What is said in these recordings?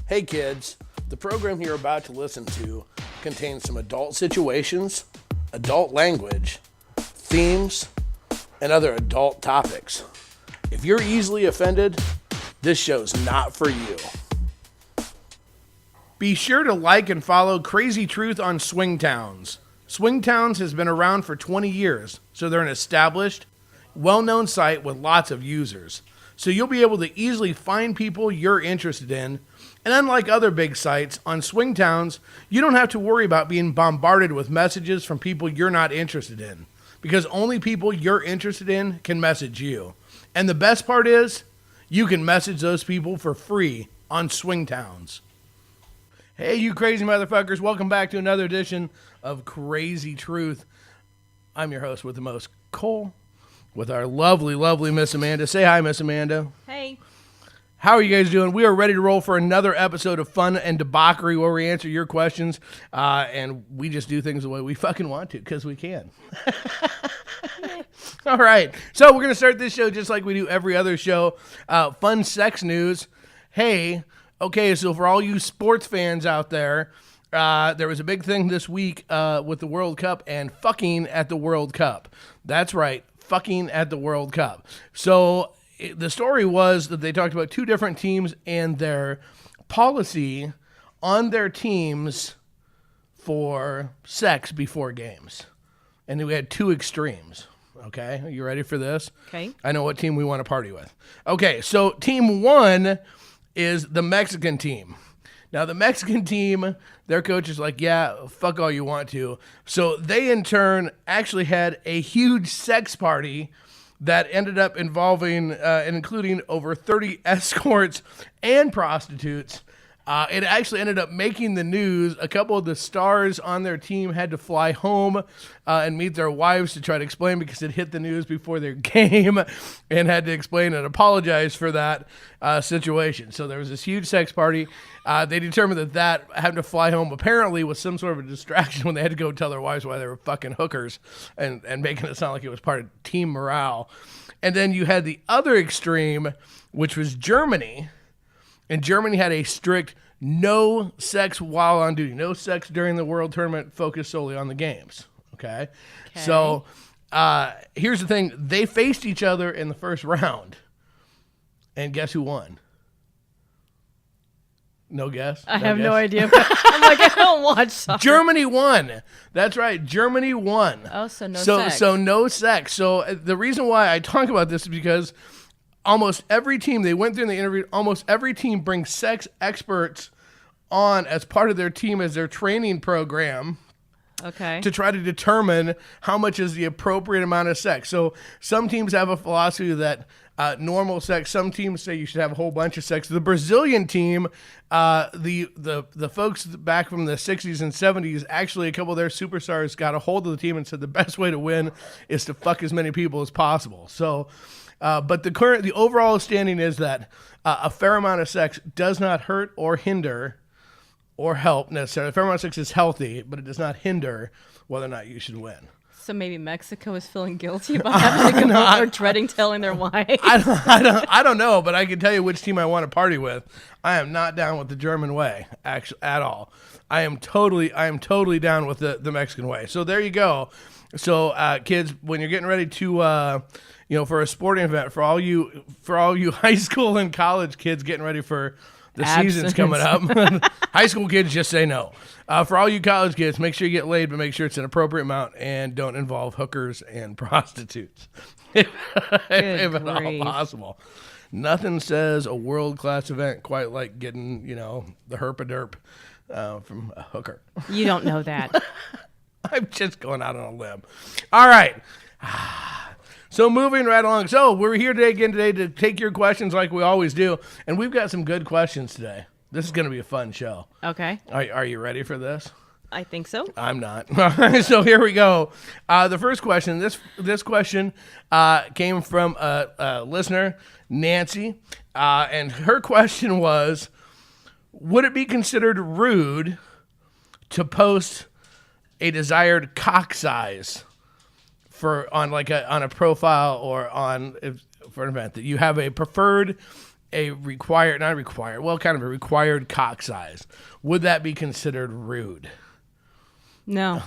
Hey kids, the program you're about to listen to contains some adult situations, adult language, themes, and other adult topics. If you're easily offended, this show's not for you. Be sure to like and follow Crazy Truth on Swing Towns. Swing Towns has been around for 20 years, so they're an established, well-known site with lots of users. So you'll be able to easily find people you're interested in. And unlike other big sites, on Swing Towns, you don't have to worry about being bombarded with messages from people you're not interested in, because only people you're interested in can message you. And the best part is, you can message those people for free on Swing Towns. Hey, you crazy motherfuckers, welcome back to another edition of Crazy Truth. I'm your host with the most, Cole, with our lovely, lovely Miss Amanda. Say hi, Miss Amanda. Hey. How are you guys doing? We are ready to roll for another episode of Fun and Debauchery where we answer your questions, and we just do things the way we fucking want to, because we can. All right, so we're going to start this show just like we do every other show. Fun sex news. Hey, okay, so for all you sports fans out there, there was a big thing this week with the World Cup and fucking at the World Cup. That's right, fucking at the World Cup. So the story was that they talked about two different teams and their policy on their teams for sex before games. And we had two extremes. Okay, are you ready for this? Okay. I know what team we want to party with. Okay, so team one is the Mexican team. Now, the Mexican team, their coach is like, yeah, fuck all you want to. So they, in turn, actually had a huge sex party that ended up involving and including over 30 escorts and prostitutes. It actually ended up making the news. A couple of the stars on their team had to fly home and meet their wives to try to explain, because it hit the news before their game, and had to explain and apologize for that situation. So there was this huge sex party. They determined that having to fly home apparently was some sort of a distraction when they had to go tell their wives why they were fucking hookers and making it sound like it was part of team morale. And then you had the other extreme, which was Germany. And Germany had a strict no sex while on duty, no sex during the World Tournament, focused solely on the games. Okay. So here's the thing. They faced each other in the first round. And guess who won? No guess? I have no idea. I'm like, I don't watch soccer. Germany won. That's right. Germany won. Oh, so no sex. So no sex. So the reason why I talk about this is because almost every team, they went through and they interviewed, almost every team brings sex experts on as part of their team as their training program. Okay. To try to determine how much is the appropriate amount of sex. So some teams have a philosophy that normal sex, some teams say you should have a whole bunch of sex. The Brazilian team, the folks back from the 60s and 70s, actually a couple of their superstars got a hold of the team and said the best way to win is to fuck as many people as possible. So but the overall standing is that a fair amount of sex does not hurt or hinder or help necessarily. A fair amount of sex is healthy, but it does not hinder whether or not you should win. So maybe Mexico is feeling guilty about having to go or dreading telling their wife. I don't know, but I can tell you which team I want to party with. I am not down with the German way, actually, at all. I am totally down with the Mexican way. So there you go. So kids, when you're getting ready to for a sporting event, for all you high school and college kids getting ready for the season's coming up. High school kids, just say no. For all you college kids, make sure you get laid, but make sure it's an appropriate amount and don't involve hookers and prostitutes. if at all possible. Nothing says a world-class event quite like getting, the herp-a-derp from a hooker. You don't know that. I'm just going out on a limb. All right. So moving right along. So we're here today to take your questions like we always do. And we've got some good questions today. This is going to be a fun show. Okay. Are you ready for this? I think so. I'm not. So here we go. The first question, this question came from a listener, Nancy. And her question was, would it be considered rude to post a desired cock size on a profile or for an event, that you have a preferred kind of a required cock size, would that be considered rude? No.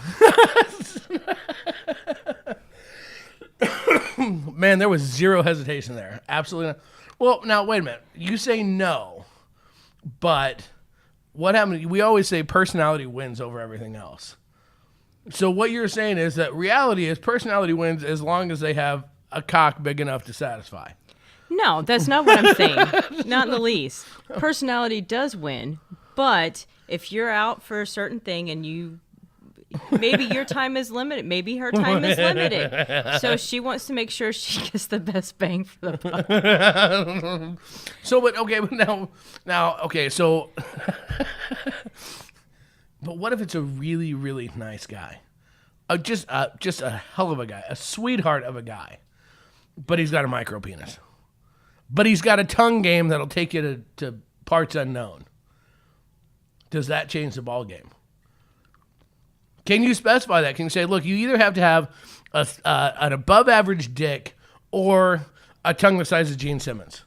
Man, there was zero hesitation there. Absolutely not. Well, now, wait a minute. You say no, but what happened? We always say personality wins over everything else. So what you're saying is that reality is personality wins as long as they have a cock big enough to satisfy. No, that's not what I'm saying. Not in the least. Personality does win, but if you're out for a certain thing and maybe your time is limited, maybe her time is limited, so she wants to make sure she gets the best bang for the buck. So, but now, okay, so, but what if it's a really, really nice guy? Just a hell of a guy, a sweetheart of a guy, but he's got a micro penis. But he's got a tongue game that'll take you to parts unknown. Does that change the ball game? Can you specify that? Can you say, look, you either have to have an above average dick or a tongue the size of Gene Simmons?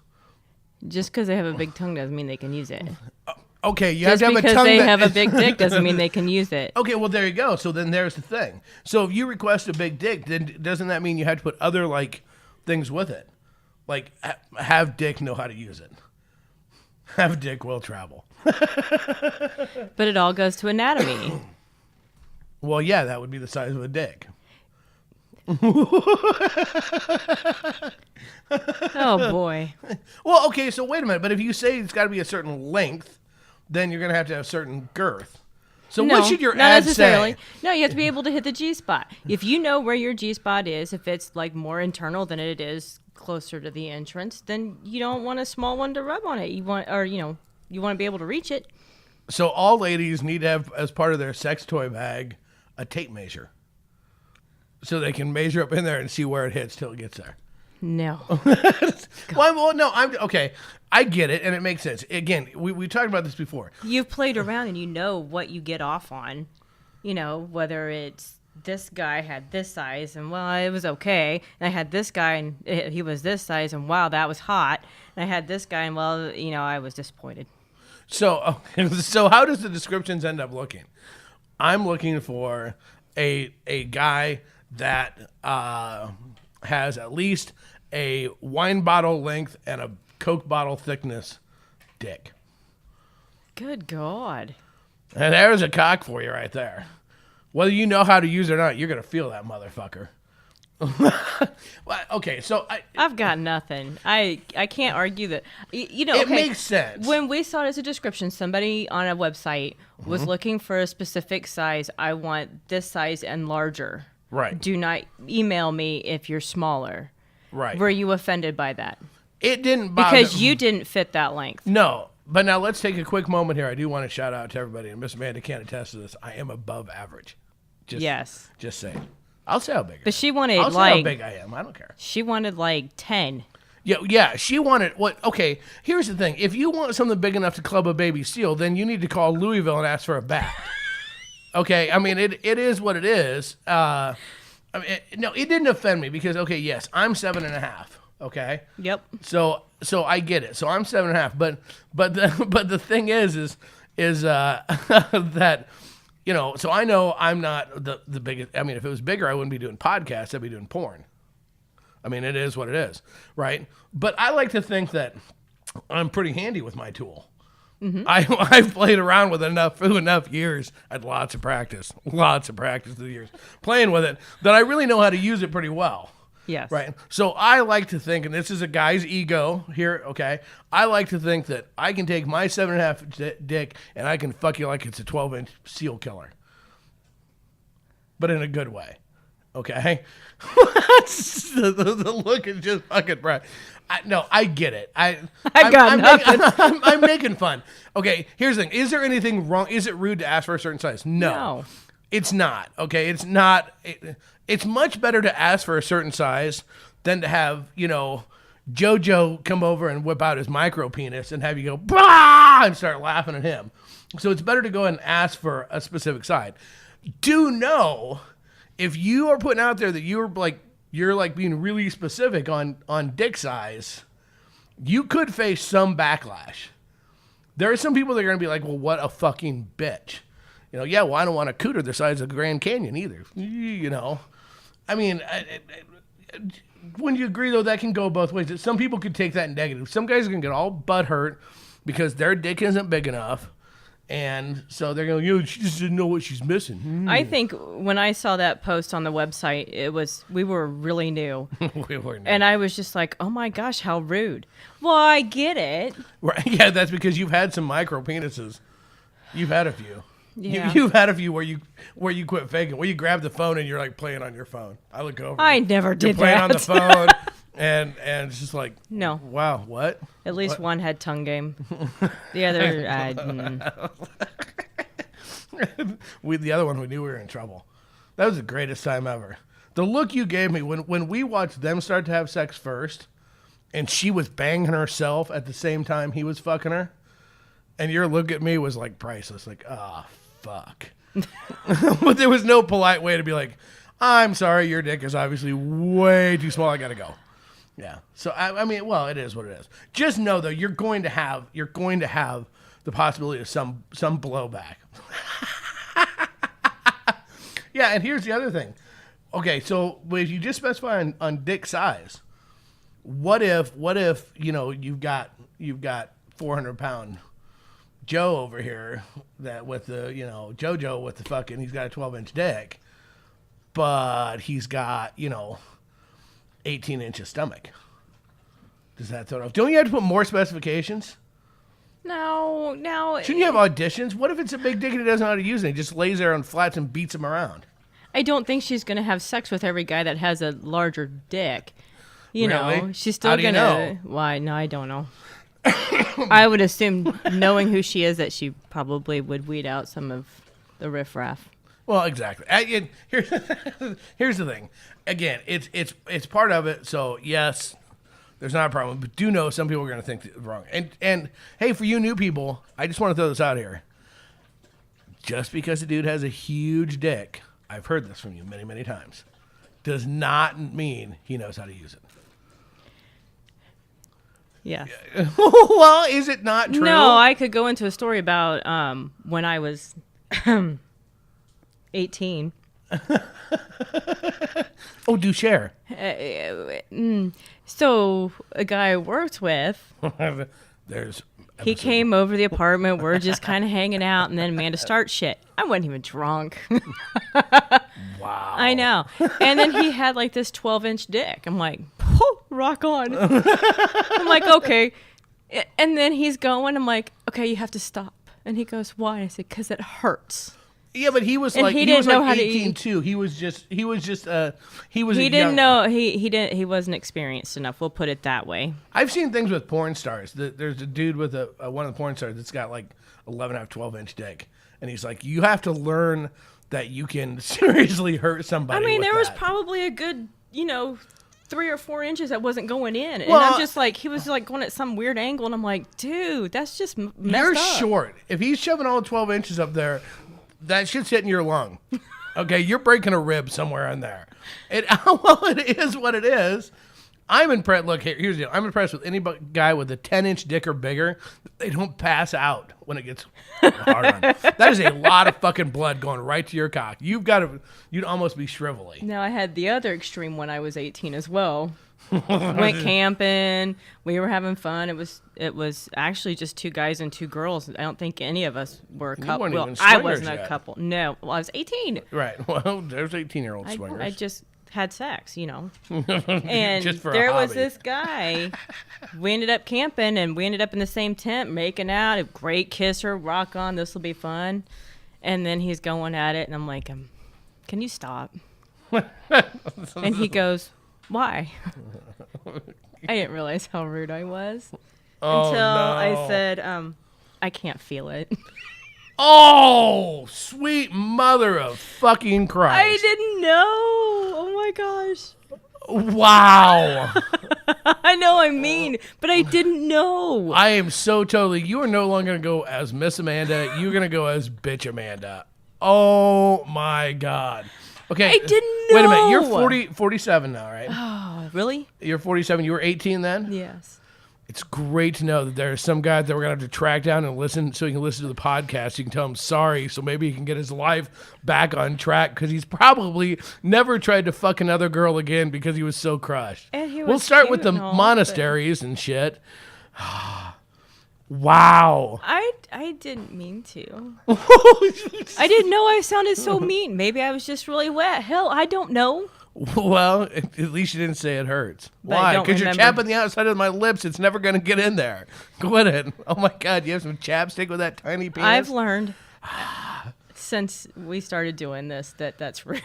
Just because they have a big tongue doesn't mean they can use it. Okay, you Just have to have a because tongue they that have a big dick doesn't mean they can use it. Okay, well, there you go. So then there's the thing. So if you request a big dick, then doesn't that mean you have to put other, things with it? Like, have dick know how to use it. Have dick will travel. But it all goes to anatomy. Well, yeah, that would be the size of a dick. Oh, boy. Well, okay, so wait a minute. But if you say it's got to be a certain length, then you're going to have a certain girth. So No, what should your not ad necessarily. say? No, you have to be able to hit the G-spot. If you know where your G-spot is, if it's more internal than it is closer to the entrance, then you don't want a small one to rub on it. You want to be able to reach it. So all ladies need to have, as part of their sex toy bag, a tape measure. So they can measure up in there and see where it hits till it gets there. No. Well, no, okay. I get it, and it makes sense. Again, we talked about this before. You've played around and you know what you get off on. Whether it's this guy had this size and, well, it was okay. And I had this guy and he was this size and, wow, that was hot. And I had this guy and, well, I was disappointed. So how does the descriptions end up looking? I'm looking for a guy that has at least a wine bottle length and a Coke bottle thickness dick. Good God. And there's a cock for you right there. Whether you know how to use it or not, you're going to feel that motherfucker. Well, okay, so I've got nothing. I can't argue that. It makes sense. When we saw it as a description, somebody on a website was looking for a specific size. I want this size and larger. Right. Do not email me if you're smaller. Right. Were you offended by that? It didn't bother Because you didn't fit that length. No. But now let's take a quick moment here. I do want to shout out to everybody, and Miss Amanda can attest to this. I am above average. Yes. Just saying. I'll say how big. But she wanted I'll say how big I am. I don't care. She wanted 10. Yeah. She wanted what? Okay. Here's the thing. If you want something big enough to club a baby seal, then you need to call Louisville and ask for a bat. Okay. I mean, it is what it is. No, it didn't offend me because yes, I'm 7.5. Okay. Yep. So I get it. So I'm 7.5. But the thing is that. So I know I'm not the biggest. I mean, if it was bigger, I wouldn't be doing podcasts. I'd be doing porn. I mean, it is what it is, right? But I like to think that I'm pretty handy with my tool. Mm-hmm. I've played around with enough years. I had lots of practice through the years playing with it that I really know how to use it pretty well. Yes. Right. So I like to think, and this is a guy's ego here, okay? I like to think that I can take my 7.5 dick and I can fuck you like it's a 12-inch seal killer. But in a good way. Okay? the look is just fucking bright. No, I get it. I'm making fun. Okay, here's the thing. Is there anything wrong? Is it rude to ask for a certain size? No. It's not. Okay, it's not. It's much better to ask for a certain size than to have, JoJo come over and whip out his micro penis and have you go, bah, and start laughing at him. So it's better to go ahead and ask for a specific size. Do know if you are putting out there that you're being really specific on dick size, you could face some backlash. There are some people that are going to be like, well, what a fucking bitch. Yeah, well, I don't want a cooter the size of the Grand Canyon either. I mean, wouldn't you agree, though, that can go both ways? That some people could take that negative. Some guys are going to get all butthurt because their dick isn't big enough. And so they're going, she just didn't know what she's missing. I think when I saw that post on the website, we were really new. We were new. And I was just like, oh my gosh, how rude. Well, I get it. Right. Yeah, that's because you've had some micro penises. You've had a few. Yeah. You've had a few where you quit faking, where you grab the phone and you're like playing on your phone. I look over. I never did you're playing that. on the phone, and it's just like, no. Wow, what? At least one had tongue game. The other, The other one, we knew we were in trouble. That was the greatest time ever. The look you gave me when we watched them start to have sex first, and she was banging herself at the same time he was fucking her, and your look at me was like priceless. Like, ah, fuck. But there was no polite way to be like, I'm sorry, your dick is obviously way too small. I gotta go. Yeah. So I mean, well, it is what it is. Just know though, you're going to have the possibility of some blowback. Yeah, and here's the other thing. Okay, so if you just specify on dick size, what if you've got 400-pound Joe over here that with the JoJo with the fucking, he's got a 12-inch dick, but he's got 18 inches stomach. Does that throw it off? Don't you have to put more specifications? No. Shouldn't you have auditions? What if it's a big dick and he doesn't know how to use it? He just lays there on flats and beats him around. I don't think she's going to have sex with every guy that has a larger dick. You Really? know, she's still How do you going to... know? Why? No, I don't know. I would assume, knowing who she is, that she probably would weed out some of the riffraff. Well, exactly. Here's the thing. Again, it's part of it. So yes, there's not a problem. But do know some people are going to think wrong. And hey, for you new people, I just want to throw this out here. Just because a dude has a huge dick, I've heard this from you many, many times, does not mean he knows how to use it. Yeah. Well, is it not true? No, I could go into a story about when I was 18. Oh, do share. So a guy I worked with, he came over to the apartment. We're just kind of hanging out, and then Amanda starts shit. I wasn't even drunk. Wow. I know. And then he had like this 12-inch dick. I'm like, oh, rock on. I'm like, okay. And then he's going. I'm like, okay, you have to stop. And he goes, why? I said, because it hurts. Yeah, but he was And like he he didn't was know like how to 18 eat. too. He wasn't experienced enough. We'll put it that way. I've seen things with porn stars. There's a dude with one of the porn stars that's got like 12-inch dick, and he's like, you have to learn that you can seriously hurt somebody. I mean, with there was that. probably a good, 3 or 4 inches that wasn't going in. And Well, I'm just like, he was like going at some weird angle, and I'm like, dude, that's just messed You're up. short. If he's shoving all 12 inches up there, that shit's hitting your lung. Okay, you're breaking a rib somewhere in there. Well, it is what it is. I'm impressed. Look, here's the deal. I'm impressed with any guy with a 10-inch dick or bigger. They don't pass out when it gets hard on. That is a lot of fucking blood going right to your cock. You'd almost be shrivelly. Now, I had the other extreme when I was 18 as well. Went camping. We were having fun. It was actually just 2 guys and 2 girls. I don't think any of us were a couple. weren't Well, even I swingers wasn't yet. a couple. No. Well, I was 18. Right. Well, there's 18-year-old swingers. I just had sex, And Just for a there was hobby. this guy. We ended up camping, and we ended up in the same tent, making out. A great kisser, rock on. This will be fun. And then he's going at it, and I'm like, can you stop? And he goes, why? I didn't realize how rude I was until I said, I can't feel it. Oh, sweet mother of fucking Christ. I didn't know. Oh my gosh. Wow. I know I'm mean, but I didn't know. I am so totally. You are no longer going to go as Miss Amanda. You're going to go as Bitch Amanda. Oh my God. Okay. I didn't Wait a minute. You're know. 47 now, right? Oh, really? You're 47. You were 18 then? Yes. It's great to know that there's some guy that we're going to have to track down and listen so he can listen to the podcast. You can tell him sorry so maybe he can get his life back on track because he's probably never tried to fuck another girl again because he was so crushed. And he We'll was start cute with the and all, monasteries and shit. Wow. I didn't mean to. I didn't know I sounded so mean. Maybe I was just really wet. Hell, I don't know. Well, at least you didn't say it hurts. But I Why? don't Because you're remember. chapping the outside of my lips. It's never going to get in there. Quit it. Oh, my God. You have some chapstick with that tiny penis? I've learned since we started doing this that's rude.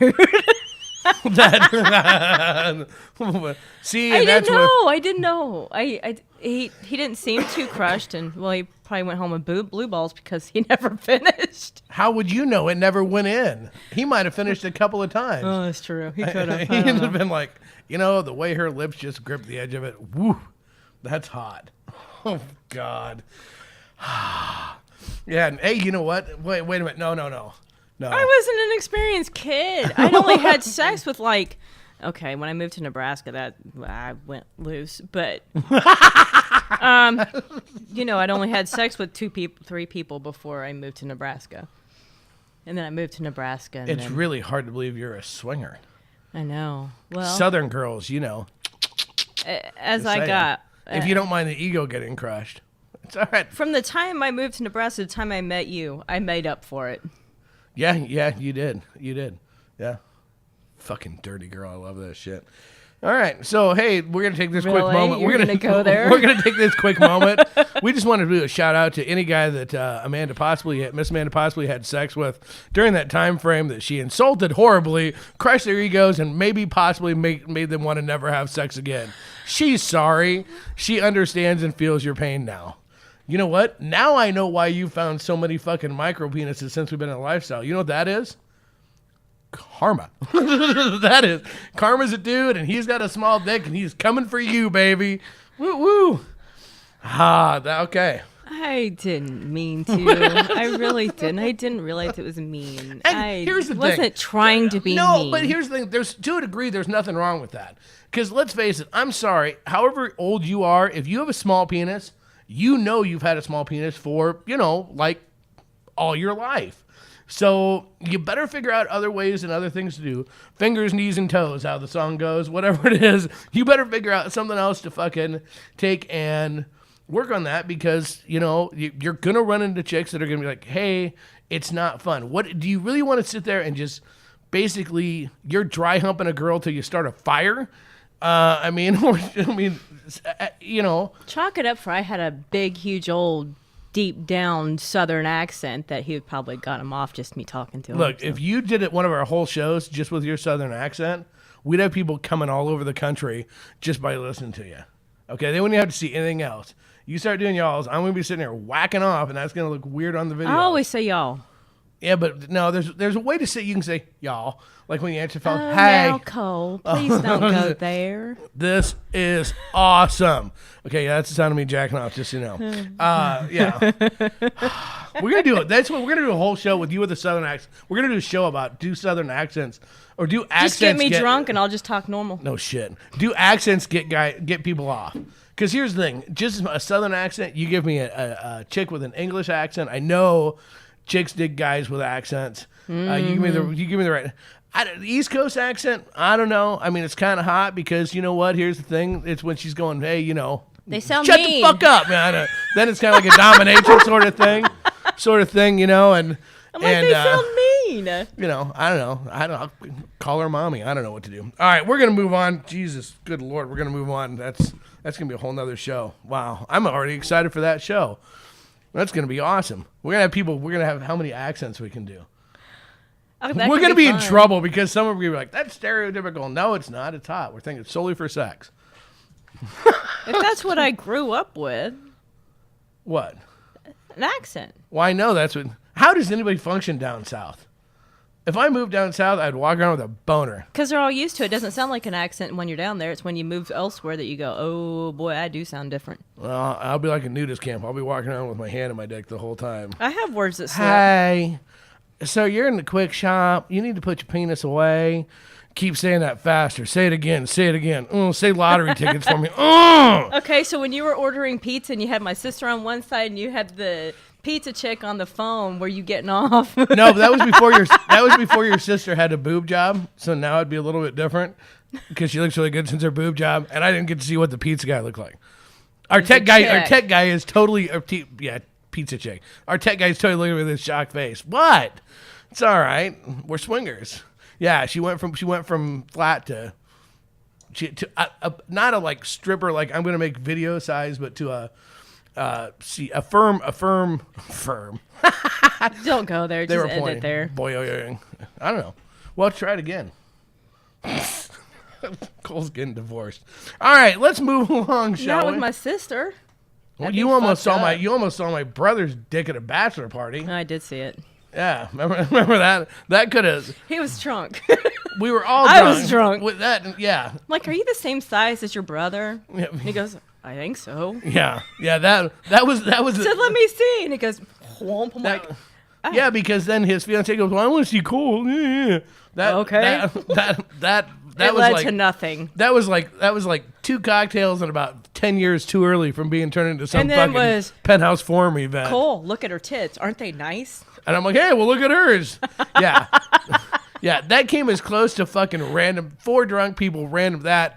See, I and that's didn't what... know. I didn't know. He didn't seem too crushed, and well, he probably went home with blue balls because he never finished. How would you know it never went in? He might have finished a couple of times. Oh, that's true. He could have. He'd have been like, the way her lips just gripped the edge of it. Woo, that's hot. Oh, God. Yeah, and hey, you know what? Wait a minute. No. I wasn't an experienced kid. I'd only had sex with okay, when I moved to Nebraska, that I went loose, but I'd only had sex with 3 people before I moved to Nebraska, and then I moved to Nebraska. And It's then, really hard to believe you're a swinger. I know. Well, Southern girls, as Just I saying. got, If you don't mind the ego getting crushed, it's all right. from the time I moved to Nebraska to the time I met you, I made up for it. Yeah, you did. Yeah. Fucking dirty girl. I love that shit. All right. So, hey, we're going to take this quick Really? moment. You're gonna go there? We're going to take this quick moment. We just wanted to do a shout out to any guy that Miss Amanda possibly had sex with during that time frame that she insulted horribly, crushed their egos, and maybe possibly made them want to never have sex again. She's sorry. She understands and feels your pain now. You know what? Now I know why you found so many fucking micro penises since we've been in a lifestyle. You know what that is? Karma. That is. Karma's a dude, and he's got a small dick, and he's coming for you, baby. Woo woo. Okay. I didn't mean to. I really didn't. I didn't realize it was mean. And here's the thing. wasn't trying to be No, mean. but here's the thing. There's to a degree, there's nothing wrong with that. Because let's face it, I'm sorry. However old you are, if you have a small penis, you've had a small penis for, all your life. So you better figure out other ways and other things to do. Fingers, knees, and toes, how the song goes, whatever it is. You better figure out something else to fucking take and work on that because, you're going to run into chicks that are going to be like, hey, it's not fun. What do you really want to sit there and just basically you're dry humping a girl till you start a fire? Chalk it up for I had a big, huge, old, deep down Southern accent that he probably got him off just me talking to him. Look, if you did it one of our whole shows just with your Southern accent, we'd have people coming all over the country just by listening to you. Okay, they wouldn't have to see anything else. You start doing y'all's, I'm going to be sitting there whacking off, and that's going to look weird on the video. I always say y'all. Yeah, but no, there's a way to say, you can say y'all, like when you answer the phone, Oh, hey. now, Cole, please don't go there. This is awesome. Okay, yeah, that's the sound of me jacking off, just so you know. Yeah. We're going to do it. That's what we're going to do a whole show with you with a Southern accent. We're going to do a show about do Southern accents or do accents. Just get me drunk and I'll just talk normal. No shit. Do accents get people off? Because here's the thing. Just a Southern accent, you give me a chick with an English accent. I know chicks dig guys with accents. You give me the right. The East Coast accent, I don't know. I mean, it's kind of hot because you know what? Here's the thing. It's when she's going, hey, They sound shut mean. the fuck up, man. Then it's kind of like a domination sort of thing, and I'm like, they sound mean. I don't know. I'll call her mommy. I don't know what to do. All right, we're gonna move on. Jesus, good Lord, we're gonna move on. That's gonna be a whole nother show. Wow, I'm already excited for that show. That's gonna be awesome. We're gonna have people. We're gonna have how many accents we can do. Oh, We're gonna be in trouble because some of you are like, that's stereotypical. No, it's not. It's hot. We're thinking solely for sex. If that's what I grew up with, What? an accent. Well, I know that's what. How does anybody function down south? If I moved down south, I'd walk around with a boner. Because they're all used to it. It doesn't sound like an accent when you're down there. It's when you move elsewhere that you go, oh boy, I do sound different. Well, I'll be like a nudist camp. I'll be walking around with my hand in my dick the whole time. I have words that slip. Hey, so you're in the quick shop. You need to put your penis away. Keep saying that faster. Say it again. Say it again. Say lottery tickets for me. Oh. Okay, so when you were ordering pizza and you had my sister on one side and you had the pizza chick on the phone, were you getting off? No, but that was before your sister had a boob job. So now it'd be a little bit different because she looks really good since her boob job, and I didn't get to see what the pizza guy looked like. Our tech guy is totally pizza chick. Our tech guy is totally looking with his shocked face. What? It's all right. We're swingers. Yeah, she went from flat to not a like stripper like I'm gonna make video size, but to a firm. Don't go there. They Just were end pointing. it there. Boy, I don't know. Well, try it again. Cole's getting divorced. All right, let's move along, shall Not we? with my sister. Well, That'd you be almost fucked saw my brother's dick at a bachelor party. I did see it. Yeah, remember that? That could have. He was drunk. We were all. I was drunk. with that. Yeah. Like, are you the same size as your brother? Yeah. And he goes, I think so. Yeah. That was. I said, let me see. And he goes, whomp. I'm like, yeah, because then his fiance goes, "Well, I want to see Cole." Yeah. That Okay. That it was led like to nothing. That was like 2 cocktails and about 10 years too early from being turned into some And then fucking was Penthouse Forum event. Cole, look at her tits. Aren't they nice? And I'm like, hey, well, look at hers. Yeah. Yeah, that came as close to fucking random 4 drunk people random. That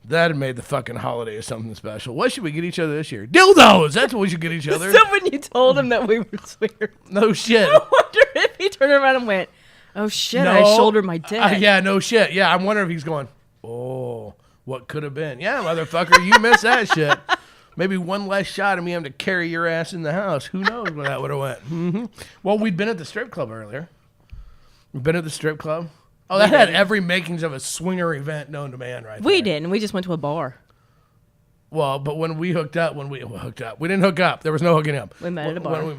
had made the fucking holiday something special. What should we get each other this year? Dildos. That's what we should get each other. So when you told him that we were swingers, No shit. I wonder if he turned around and went, oh shit, I shouldered my dick. Yeah, no shit. Yeah, I'm wondering if he's going, oh, what could have been? Yeah, motherfucker, you missed that shit. Maybe one less shot of me having to carry your ass in the house. Who knows where that would have went. Mm-hmm. Well, we'd been at the strip club earlier. We've been at the strip club. Oh, that had every makings of a swinger event known to man right there. We didn't. We just went to a bar. Well, but when we hooked up, we didn't hook up. There was no hooking up. We met at a bar. When we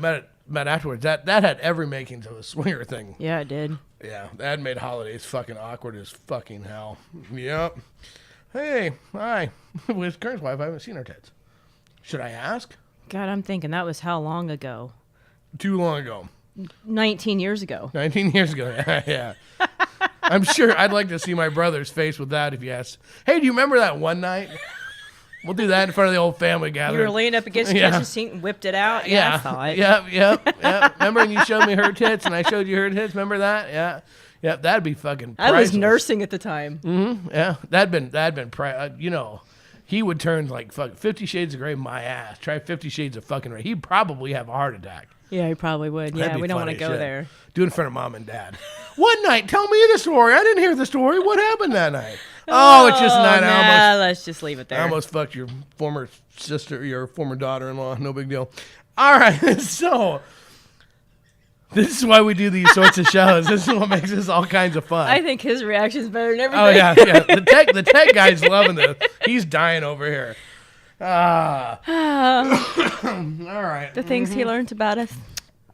met afterwards, that had every makings of a swinger thing. Yeah, it did. Yeah, that made holidays fucking awkward as fucking hell. Yep. Hey, hi. With Kern's wife, I haven't seen her tits. Should I ask? God, I'm thinking that was how long ago? Too long ago. 19 years ago. 19 years ago. Yeah. I'm sure I'd like to see my brother's face with that if you ask. Hey, do you remember that one night? We'll do that in front of the old family You gathering. were laying up against the kitchen sink and whipped it out? Yeah, I saw it. Yep. Remember when you showed me her tits and I showed you her tits? Remember that? Yeah. Yep, that'd be fucking priceless. I was nursing at the time. Mm-hmm. Yeah, that'd been you know, he would turn like 50 Shades of Grey my ass. Try 50 Shades of fucking Grey. He'd probably have a heart attack. Yeah, he probably would. That'd Yeah, be we don't want funny to go shit. there. Do it in front of mom and dad. One night, tell me the story. I didn't hear the story. What happened that night? Oh, it's just a night. Let's just leave it there. I almost fucked your former sister, your former daughter-in-law. No big deal. All right, so this is why we do these sorts of shows. This is what makes this all kinds of fun. I think his reaction's better than everything. Oh yeah. The tech guy's loving this. He's dying over here. All right. The things he learned about us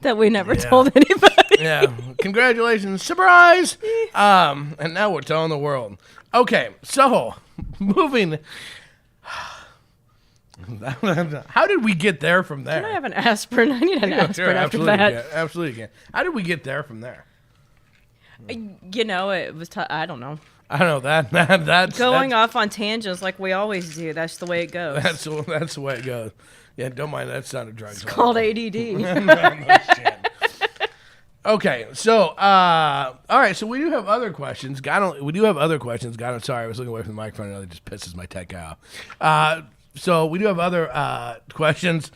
that we never told anybody. Yeah. Congratulations. Surprise. And now we're telling the world. Okay, so moving. How did we get there from there? Can I have an aspirin? I need an aspirin after that. Absolutely can. How did we get there from there? You know, it was. I don't know. I don't know that's Going off on tangents like we always do. That's the way it goes. That's the way it goes. Yeah, don't mind that sound of drugs. It's called ADD. No shit. Okay, so all right, so we do have other questions. We do have other questions. God, I'm sorry, I was looking away from the microphone. It just pisses my tech guy off. So we do have other questions.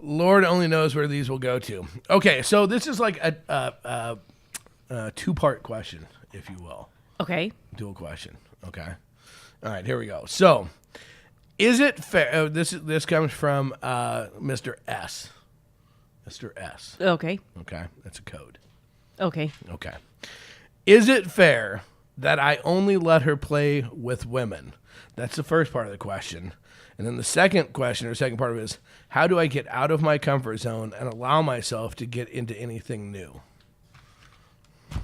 Lord only knows where these will go to. Okay, so this is like a 2-part question, if you will. Okay. Dual question. Okay. All right, here we go. So, is it fair? This comes from Mr. S. Mr. S. Okay. Okay, that's a code. Okay. Okay. Is it fair that I only let her play with women? That's the first part of the question. And then the second question, or second part of it is, how do I get out of my comfort zone and allow myself to get into anything new? Do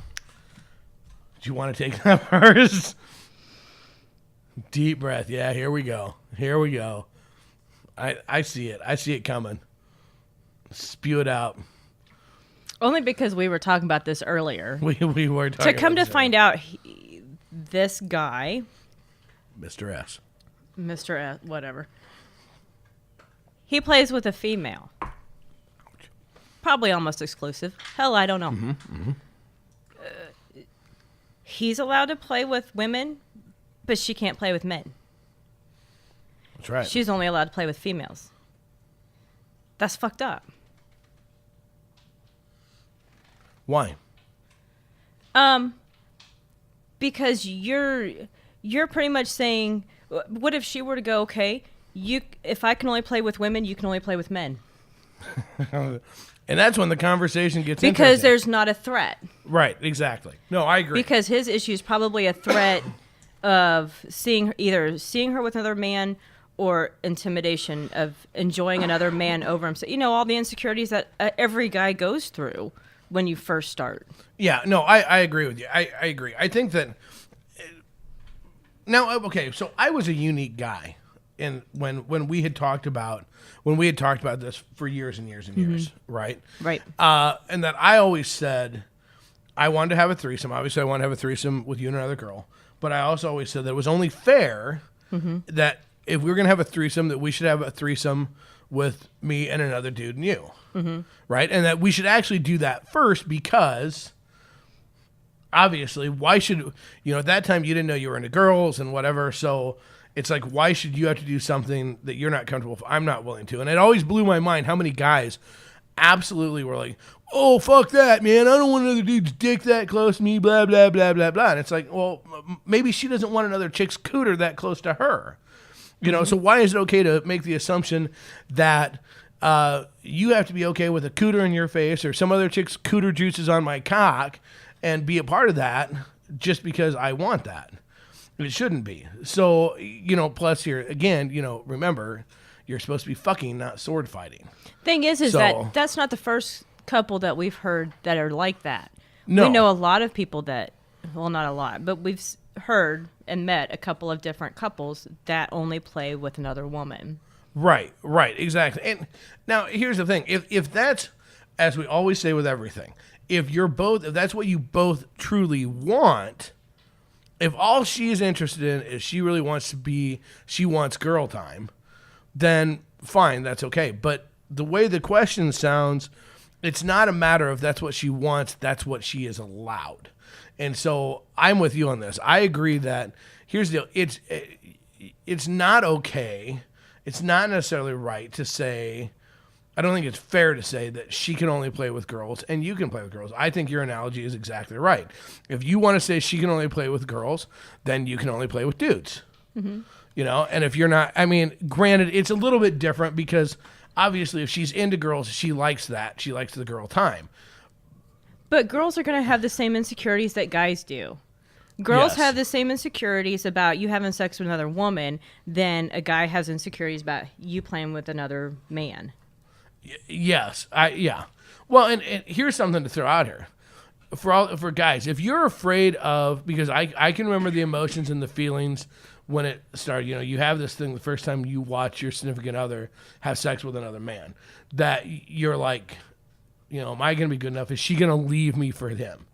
you want to take that first? Deep breath. Yeah, here we go. Here we go. I see it. I see it coming. Spew it out. Only because we were talking about this earlier. We were talking To come about to find out, this guy, Mr. S. Mr. S, whatever, he plays with a female. Probably almost exclusive. Hell, I don't know. He's allowed to play with women, but she can't play with men. That's right. She's only allowed to play with females. That's fucked up. Why? Because you're pretty much saying, what if she were to go, okay, if I can only play with women, you can only play with men. And that's when the conversation gets Because interesting. there's not a threat. Right, exactly. No, I agree. Because his issue is probably a threat of either seeing her with another man or intimidation of enjoying another man over him. So, all the insecurities that every guy goes through when you first start. Yeah, no, I agree with you. I agree. I think that now, okay, so I was a unique guy, and when we had talked about this for years and years and years, right? Right. And that I always said I wanted to have a threesome. Obviously, I wanted to have a threesome with you and another girl, but I also always said that it was only fair that if we were going to have a threesome, that we should have a threesome with me and another dude and you, right? And that we should actually do that first because obviously, why should, at that time you didn't know you were into girls and whatever, so it's like, why should you have to do something that you're not comfortable with? I'm not willing to. And it always blew my mind how many guys absolutely were like, oh, fuck that, man. I don't want another dude's dick that close to me, blah, blah, blah, blah, blah. And it's like, well, maybe she doesn't want another chick's cooter that close to her. So why is it okay to make the assumption that you have to be okay with a cooter in your face or some other chick's cooter juices on my cock and be a part of that just because I want that? It shouldn't be. So, plus here, again, remember, you're supposed to be fucking, not sword fighting. Thing is that's not the first couple that we've heard that are like that. No. We know a lot of people that, well, not a lot, but we've heard and met a couple of different couples that only play with another woman. Right, exactly. And now, here's the thing. If that's, as we always say with everything, if that's what you both truly want, if all she is interested in is she really wants she wants girl time, then fine, that's okay. But the way the question sounds, it's not a matter of that's what she wants, that's what she is allowed. And so I'm with you on this. I agree that, here's the deal, it's not okay, it's not necessarily right to say, I don't think it's fair to say that she can only play with girls and you can play with girls. I think your analogy is exactly right. If you want to say she can only play with girls, then you can only play with dudes. And if you're not, granted, it's a little bit different because obviously if she's into girls, she likes that. She likes the girl time. But girls are going to have the same insecurities that guys do. Girls have the same insecurities about you having sex with another woman than a guy has insecurities about you playing with another man. Yes, yeah. Well, and here's something to throw out here for guys. If you're afraid of, because I can remember the emotions and the feelings when it started. You have this thing the first time you watch your significant other have sex with another man, that you're like, am I going to be good enough? Is she going to leave me for him?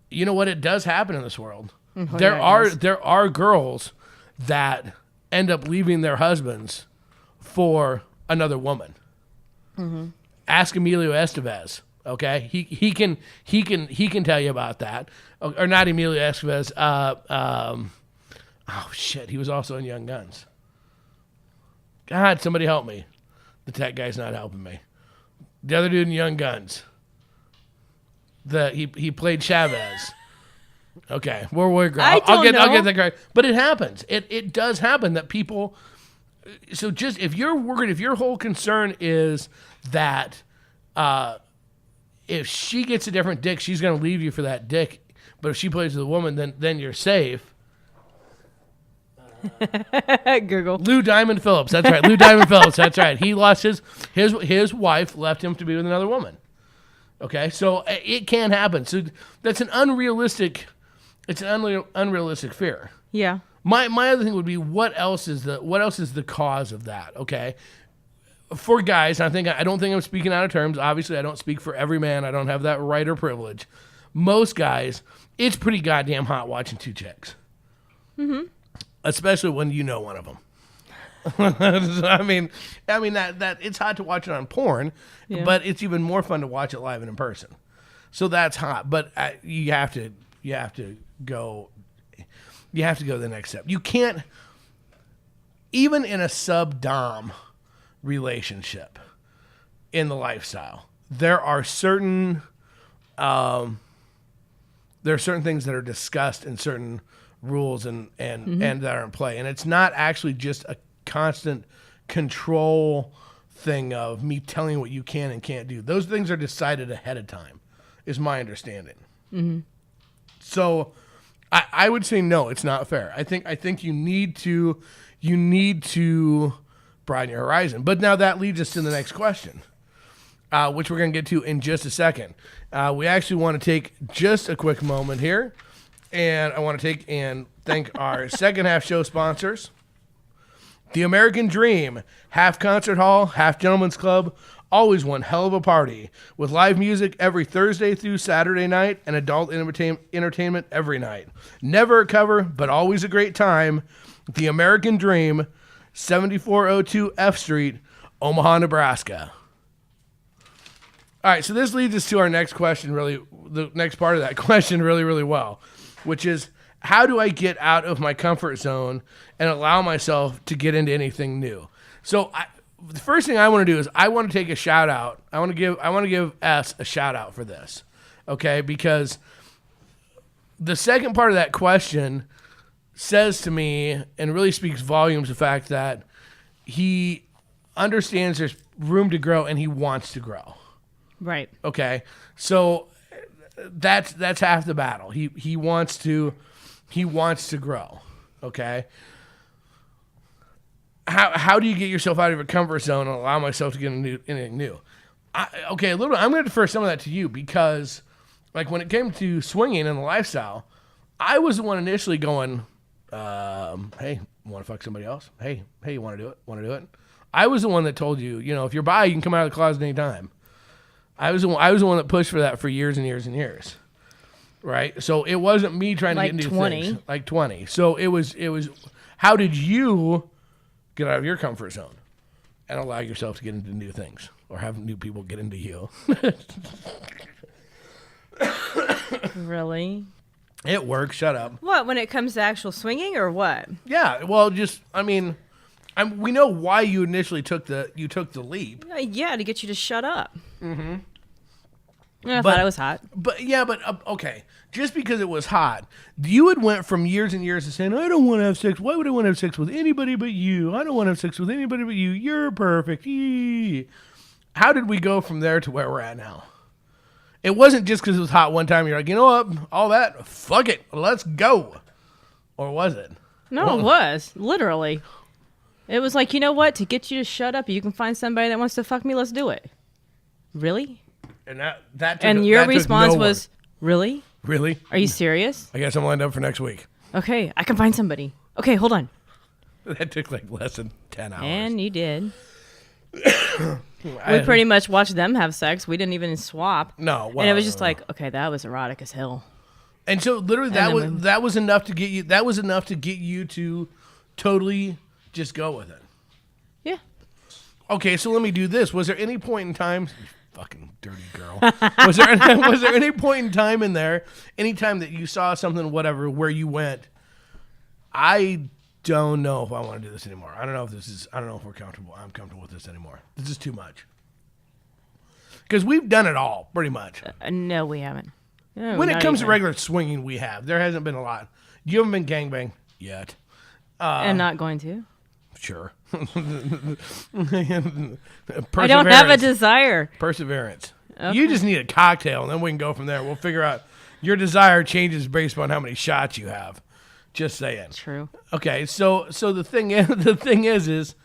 You know what? It does happen in this world. Oh, there are girls that end up leaving their husbands for another woman. Ask Emilio Estevez. Okay, he can tell you about that. Or not Emilio Estevez. Oh shit, he was also in Young Guns. God, somebody help me. The tech guy's not helping me. The other dude in Young Guns. He played Chavez. Okay, I'll get that correct. But it happens. It does happen that people. So just if your whole concern is that if she gets a different dick, she's going to leave you for that dick. But if she plays with a woman, then you're safe. Google. Lou Diamond Phillips. That's right. Lou Diamond Phillips. That's right. He lost his wife, left him to be with another woman. Okay, so it can happen. So that's an unrealistic. It's an unrealistic fear. Yeah. My other thing would be what else is the cause of that? Okay, for guys, I don't think I'm speaking out of terms. Obviously, I don't speak for every man. I don't have that right or privilege. Most guys, it's pretty goddamn hot watching two chicks. Mm-hmm. Especially when you know one of them. I mean that it's hot to watch it on porn, but it's even more fun to watch it live and in person. So that's hot, but you have to go the next step. You can't, even in a sub-dom relationship in the lifestyle, there are certain things that are discussed in certain rules and that are in play, and it's not actually just a constant control thing of me telling you what you can and can't do. Those things are decided ahead of time, is my understanding. Mm-hmm. So I would say no, it's not fair. I think you need to broaden your horizon. But now that leads us to the next question, which we're going to get to in just a second. We actually want to take just a quick moment here, and I want to take and thank our second half show sponsors. The American Dream, half concert hall, half gentleman's club, always one hell of a party, with live music every Thursday through Saturday night and adult entertainment every night. Never a cover, but always a great time. The American Dream, 7402 F Street, Omaha, Nebraska. All right, so this leads us to our next question, the next part of that question really, really well, which is, how do I get out of my comfort zone and allow myself to get into anything new? So the first thing I want to do is I want to take a shout out. I want to give S a shout out for this, okay? Because the second part of that question says to me and really speaks volumes of the fact that he understands there's room to grow and he wants to grow. Right. Okay. So that's half the battle. He wants to grow. Okay. How do you get yourself out of your comfort zone and allow myself to get into anything new? I'm going to defer some of that to you because, like, when it came to swinging and the lifestyle, I was the one initially going, hey, want to fuck somebody else? Hey, you want to do it? Want to do it? I was the one that told you, if you're bi, you can come out of the closet anytime. I was the one that pushed for that for years and years and years. Right? So it wasn't me trying to get into 20. things. Like 20. So it was, how did you get out of your comfort zone and allow yourself to get into new things or have new people get into you? Really? It works. Shut up. What, when it comes to actual swinging or what? Yeah. Well, we know why you initially took the leap. Yeah, to get you to shut up. Mm-hmm. I thought it was hot. But okay. Just because it was hot, you had went from years and years of saying, I don't want to have sex. Why would I want to have sex with anybody but you? I don't want to have sex with anybody but you. You're perfect. Eee. How did we go from there to where we're at now? It wasn't just because it was hot one time. You're like, you know what? All that, fuck it. Let's go. Or was it? No, it was. Literally. It was like, you know what? To get you to shut up, you can find somebody that wants to fuck me. Let's do it. Really? And your response was, really? Really? Are you serious? I guess I'm lined up for next week. Okay, I can find somebody. Okay, hold on. That took like less than 10 hours. And you did. We pretty much watched them have sex. We didn't even swap. No. Well, and it was just like, okay, that was erotic as hell. And so literally that was enough to get you. That was enough to get you to totally just go with it. Yeah. Okay, so let me do this. Was there any point in time? Fucking dirty girl. Was there any point in time in there, any time that you saw something, whatever, where you went, I don't know if I want to do this anymore. I don't know if we're comfortable. I'm comfortable with this anymore. This is too much. Because we've done it all, pretty much. No, we haven't. No, when it comes to regular swinging, we have. There hasn't been a lot. You haven't been gangbang yet. And not going to? Sure. I don't have a desire. Perseverance. Okay. You just need a cocktail, and then we can go from there. We'll figure out. Your desire changes based on how many shots you have. Just saying. True. Okay, so the thing is,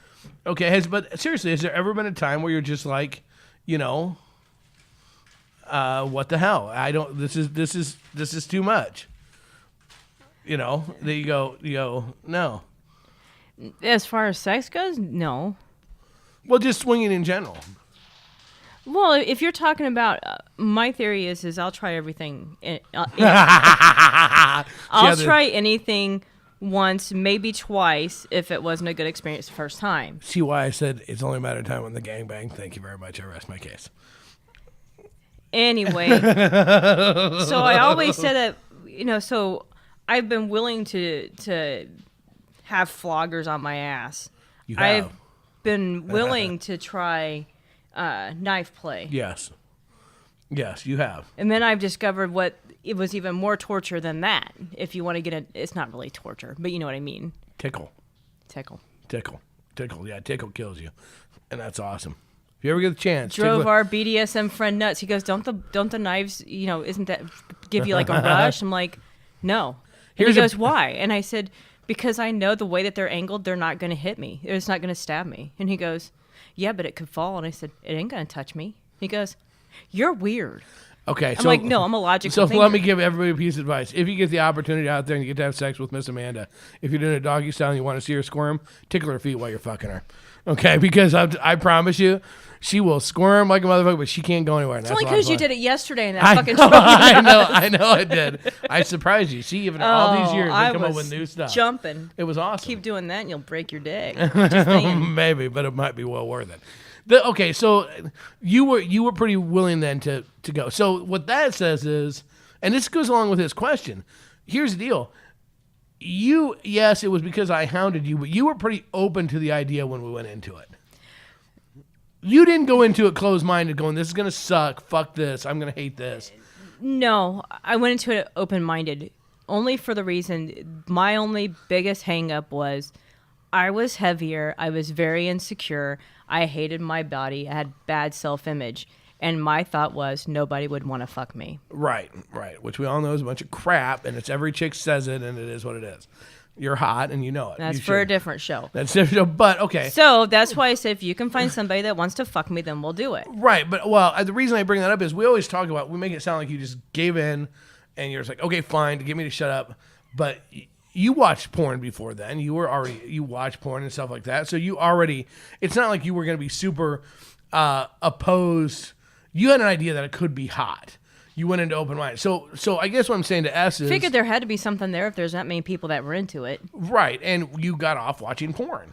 okay. But seriously, has there ever been a time where you're just like, what the hell? I don't. This is too much. That you go. No. As far as sex goes, no. Well, just swinging in general. Well, if you're talking about, my theory is I'll try everything. I'll try anything once, maybe twice, if it wasn't a good experience the first time. See why I said it's only a matter of time when the gangbang. Thank you very much. I rest my case. Anyway, so I always said that, so I've been willing to have floggers on my ass. You have. I've been willing to try knife play. Yes. Yes, you have. And then I've discovered it was even more torture than that. If you want to get it's not really torture, but you know what I mean. Tickle. Tickle. Yeah, tickle kills you. And that's awesome. If you ever get the chance. Drove our BDSM friend nuts. He goes, don't the knives, isn't that give you like a rush? I'm like, no. And he goes, why? And I said, because I know the way that they're angled, they're not going to hit me. It's not going to stab me. And he goes, yeah, but it could fall. And I said, it ain't going to touch me. He goes, you're weird. Okay, I'm like, no, I'm a logical thinker. Let me give everybody a piece of advice. If you get the opportunity out there and you get to have sex with Miss Amanda, if you're doing a doggy style and you want to see her squirm, tickle her feet while you're fucking her. Okay, because I promise you, she will squirm like a motherfucker, but she can't go anywhere. It's only because you did it yesterday in that fucking truck. I know I did. I surprised you. See, even all these years, they come up with new stuff. Jumping. It was awesome. Keep doing that and you'll break your dick. Just saying. Maybe, but it might be well worth it. Okay, so you were pretty willing then to go. So what that says is, and this goes along with his question. Here's the deal. Yes, it was because I hounded you, but you were pretty open to the idea when we went into it. You didn't go into it closed-minded going, this is going to suck, fuck this, I'm going to hate this. No, I went into it open-minded only for the reason, my only biggest hang-up was I was heavier, I was very insecure, I hated my body, I had bad self-image, and my thought was nobody would want to fuck me. Right, which we all know is a bunch of crap, and it's every chick says it, and it is what it is. You're hot, and you know it. That's for a different show. That's a different show, but okay. So that's why I said if you can find somebody that wants to fuck me, then we'll do it. Right, but the reason I bring that up is we always talk about, we make it sound like you just gave in, and you're just like, okay, fine, to get me to shut up, but you watched porn before then. You watched porn and stuff like that, so it's not like you were going to be super opposed. You had an idea that it could be hot. You went into open mind. So I guess what I'm saying to S is... Figured there had to be something there if there's that many people that were into it. Right, and you got off watching porn.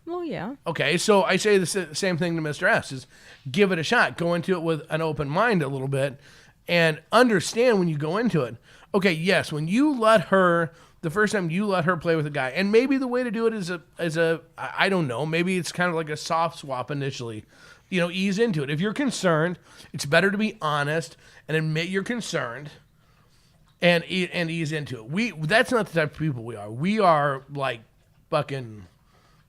Well, yeah. Okay, so I say the same thing to Mr. S, is give it a shot. Go into it with an open mind a little bit and understand when you go into it. Okay, yes, when you let her... The first time you let her play with a guy, and maybe the way to do it is I don't know, maybe it's kind of like a soft swap initially. Ease into it. If you're concerned, it's better to be honest and admit you're concerned and ease into it. That's not the type of people we are. We are like fucking,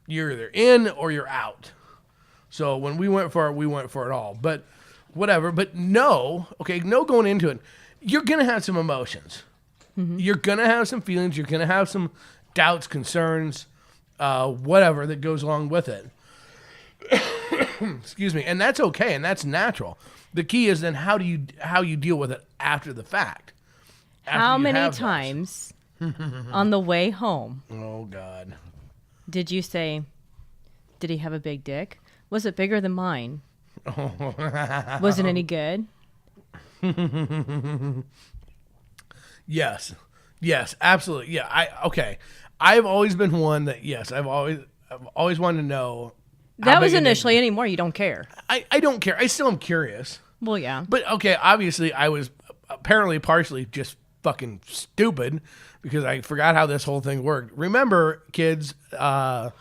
you're either in or you're out. So when we went for it all. But whatever. But no going into it. You're going to have some emotions. Mm-hmm. You're going to have some feelings. You're going to have some doubts, concerns, whatever that goes along with it. Excuse me. And that's okay. And that's natural. The key is then how you deal with it after the fact. How many times on the way home? Oh, God. Did you say, did he have a big dick? Was it bigger than mine? Was it any good? Yes, absolutely. Yeah, okay. I've always been one that, yes, I've always wanted to know. That was initially. Anymore, you don't care. I don't care. I still am curious. Well, yeah. But, okay, obviously I was apparently partially just fucking stupid because I forgot how this whole thing worked. Remember, kids, that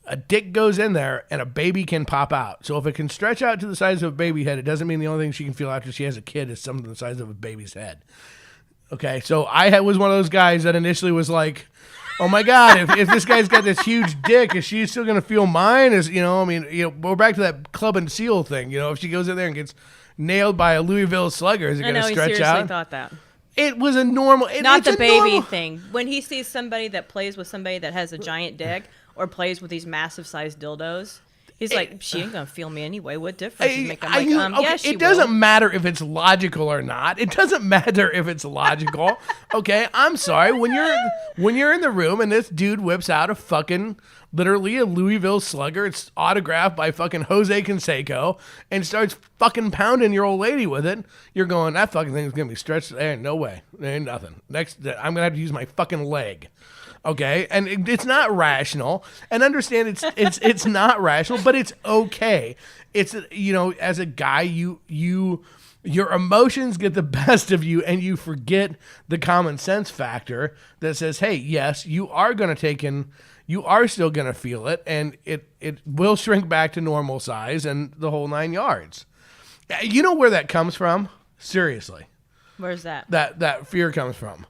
a dick goes in there and a baby can pop out. So if it can stretch out to the size of a baby head, it doesn't mean the only thing she can feel after she has a kid is something the size of a baby's head. Okay, so I was one of those guys that initially was like, oh my God, if this guy's got this huge dick, is she still going to feel mine? We're back to that Club and Seal thing. If she goes in there and gets nailed by a Louisville Slugger, is it going to stretch out? I know, he seriously thought that. It was a normal... Not the baby thing. When he sees somebody that plays with somebody that has a giant dick or plays with these massive-sized dildos, He's like, she ain't gonna feel me anyway. What difference does it make? I'm like, okay, yeah, she it doesn't will. matter if it's logical or not. It doesn't matter if it's logical. Okay, I'm sorry. When you're in the room and this dude whips out a fucking literally a Louisville Slugger, it's autographed by fucking Jose Canseco, and starts fucking pounding your old lady with it, you're going, that fucking thing's gonna be stretched. There ain't no way. There ain't nothing. Next, I'm gonna have to use my fucking leg. Okay, and it's not rational, and understand it's not rational, but it's okay. It's, you know, as a guy, your emotions get the best of you, and you forget the common sense factor that says, hey, yes, you are going to take in, you are still going to feel it, and it will shrink back to normal size and the whole 9 yards. You know where that comes from? Seriously. Where's that? That fear comes from.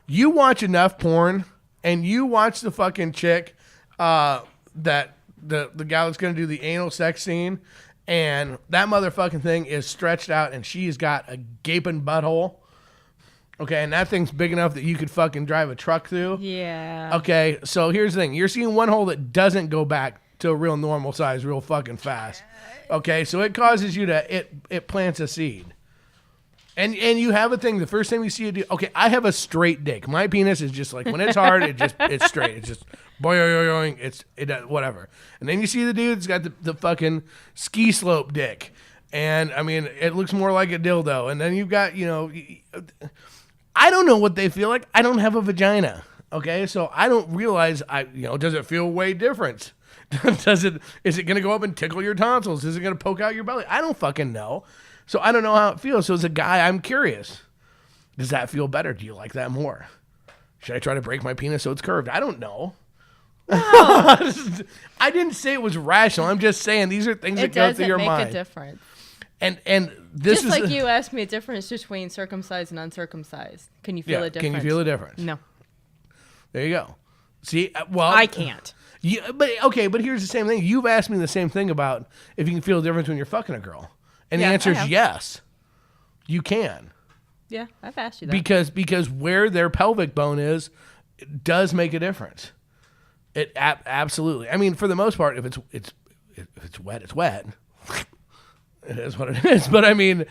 You watch enough porn, and you watch the fucking chick, that the gal that's gonna do the anal sex scene, and that motherfucking thing is stretched out, and she's got a gaping butthole. Okay, and that thing's big enough that you could fucking drive a truck through. Yeah. Okay, so here's the thing: you're seeing one hole that doesn't go back to a real normal size real fucking fast. Okay, so it causes you to it plants a seed. And you have a thing. The first time you see it, okay, I have a straight dick. My penis is just like when it's hard, it's straight. It's just boing. It does whatever. And then you see the dude that's got the fucking ski slope dick, and I mean it looks more like a dildo. And then you've got, you know, I don't know what they feel like. I don't have a vagina. Okay, so I don't realize does it feel way different? Is it gonna go up and tickle your tonsils? Is it gonna poke out your belly? I don't fucking know. So I don't know how it feels. So as a guy, I'm curious. Does that feel better? Do you like that more? Should I try to break my penis so it's curved? I don't know. I didn't say it was rational. I'm just saying these are things that go through your mind. It doesn't make a difference. And this just is like you asked me a difference between circumcised and uncircumcised. Can you feel a difference? Can you feel a difference? No. There you go. See, well, I can't. Yeah, but here's the same thing. You've asked me the same thing about if you can feel a difference when you're fucking a girl. And the answer is yes, you can. Yeah, I've asked you that. Because where their pelvic bone is, it does make a difference. It absolutely. I mean, for the most part, if it's wet, it's wet. It is what it is. But I mean,